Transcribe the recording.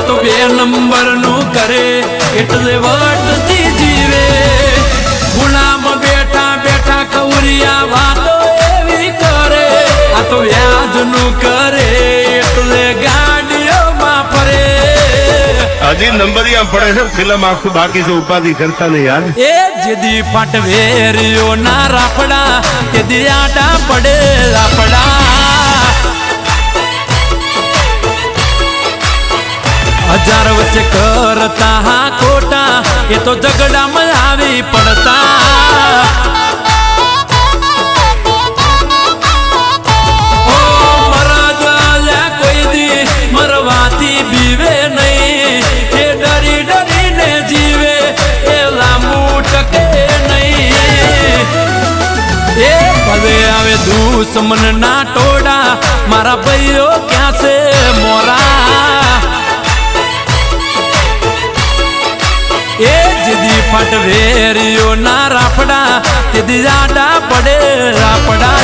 તો 2 નંબરનું કરે એટલે વટતી જીવે ગુલામ બેઠા બેઠા કવરિયા વાતો એવી કરે આ તો વ્યાજનું કરે એટલે ગાડીઓમાં ફરે હજી નંબરિયા પડે છે ફિલ્મ આખું બાકી છે ઉપાધિ કરતા નહીં યાર એ જેદી પાટવેરીઓ ના રાફડા તે દિયાડા પડે રાફડા હજાર વચ્ચે કરતા હા ખોટા એ તો ઝઘડામાં આવી પડતા ઓ મરદલ્યા કોઈ દી મરવાથી બીવે નહીં એ ડરી ડરીને જીવે એ લાંબુ ટકે નહીં એ ભલે આવે દુશ્મન ના ટોળા મારા ભાઈઓ ક્યાં છે મોરા એ જેદી પાટવેરીઓ ના રાફડા તે દિયાડા પડે રાફડા